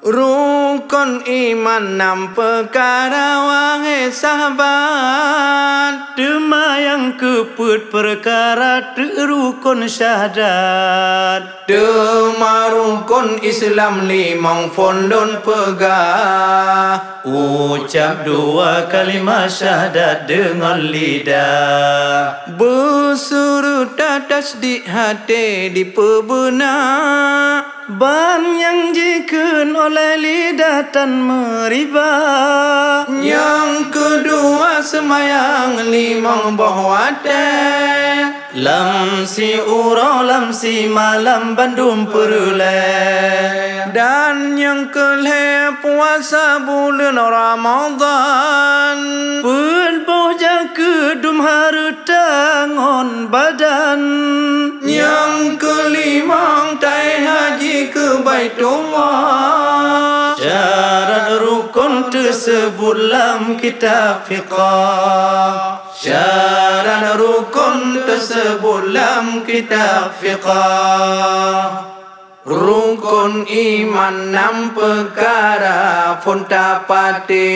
Rukun iman 6 perkara wahai sahabat. Dema yang keput perkara rukun syahadat. Dema rukun Islam 5 fondon pegah. Ucap 2 kalimat syahadat dengan lidah. Bersurut tasdik hati diperbenar. Ban yang jiken oleh lidah tan meribah. Yang kedua semayang 5 bahwate. Lam si ura lam si malam bandung peruleh. Dan yang kelih puasa bulan Ramadan. Penboh jaga dum harutangon badan. Yang kelima tai haji ke Baitullah. Syarat rukun tersebut dalam kitab fiqah. Syarat rukun tersebut dalam kitab fiqah. Rukun iman 6 perkara pun tapati.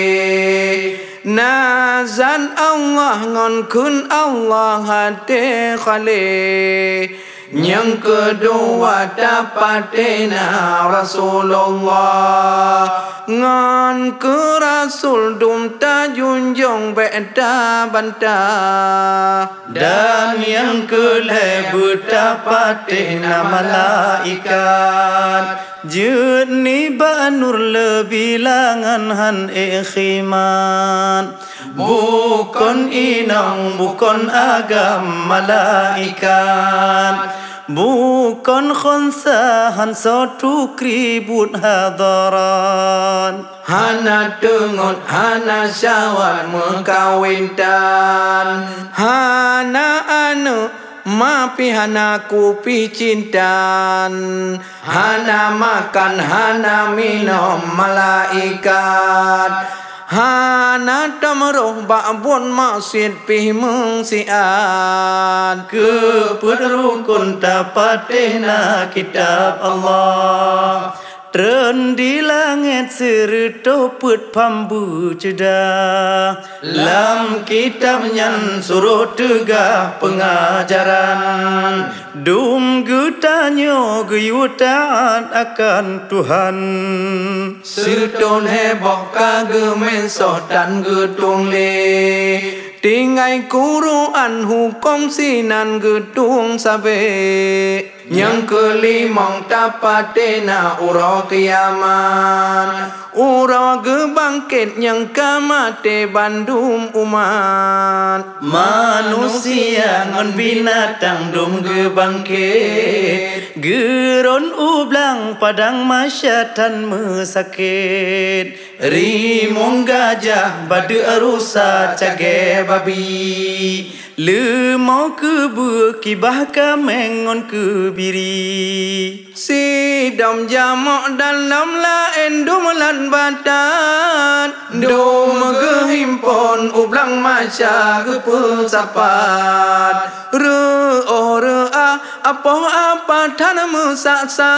Nazan Allah ngon kun Allah hati khali. Yang kedua dapatina Rasulullah. Ngon ke Rasul dum ta junjung beda bantah. Dan yang kelih berdapatina malaikat. Jernih banur lebih langan han ikhiman. Bukan inang, bukan agam malaikat. Bukan khonsahan satu kribut hadaran. Hana dengut, hana syawat mengkawintan. Hana anu mapi hana kupi cintan. Hana makan, hana minum malaikat. Hana tamroh ba'bun maksud pih mengsiat. Keput rukun tapatina kitab Allah. Tren di langit sereto put pambu cedah. Lam kitab nyan suruh tegah pengajaran. Dum gutanyo geyutaan akan Tuhan. Sirton heboh kagemen sohtan gedung le. Tinggai Quran hukum sinan gedung sabe. Yang kelima tapatina ura kiamat. Ura gebangkit yang kamate bandung umat. Manusia ngon binatang dum gebangkit. Geron ublang padang masyatan mesakit. Rimong gajah badu arusa cage babi. Lemau kebu kibah kamengon kebiri. Sidam jamak dalam lain dumelan badan. Dum gehimpon ublang maca kepesapat. Re-a apa tanah mesaksa.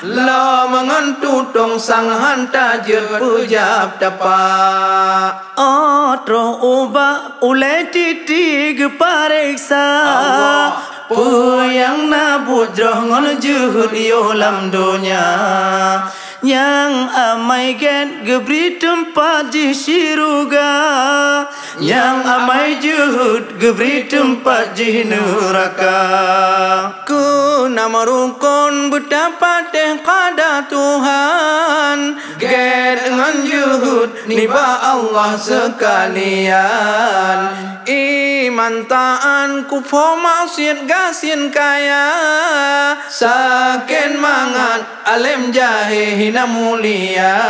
La mengantutong sang hantajir pujab dapat. Atro ubah ulai titik pariksa. Yang nabut jangan juhud yolam dunia. Yang amai gen geberi tempat di syurga. Yang amai juhud geberi tempat di neraka. Ku nama rukun berdapat kepada Tuhan. Gen dengan juhud niba Allah sekalian. Iman ta'an kufur maksiat gasin kaya. Saken mangan alim jahih hina mulia.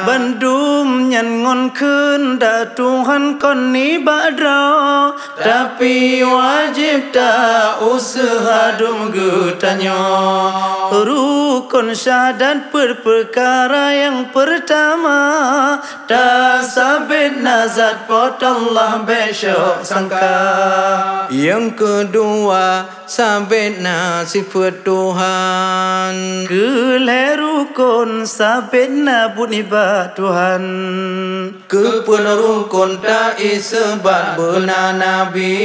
Bandum nyan ngon kenda Tuhan kon ni badra. Tapi wajib tak usaha dum gutanyo. Rukun syahadat perkara yang pertama. Tak sabit nazat pot Allah besok sangka. Yang kedua sabit nasifat Tuhan. Keleh rukun rukun sabena bunibat Tuhan. Kepun rukun tak isbat benar Nabi.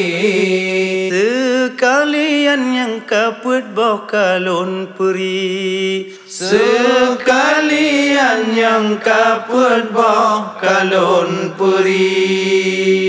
Sekalian yang kaput boh kalon peri. Sekalian yang kaput boh kalon peri.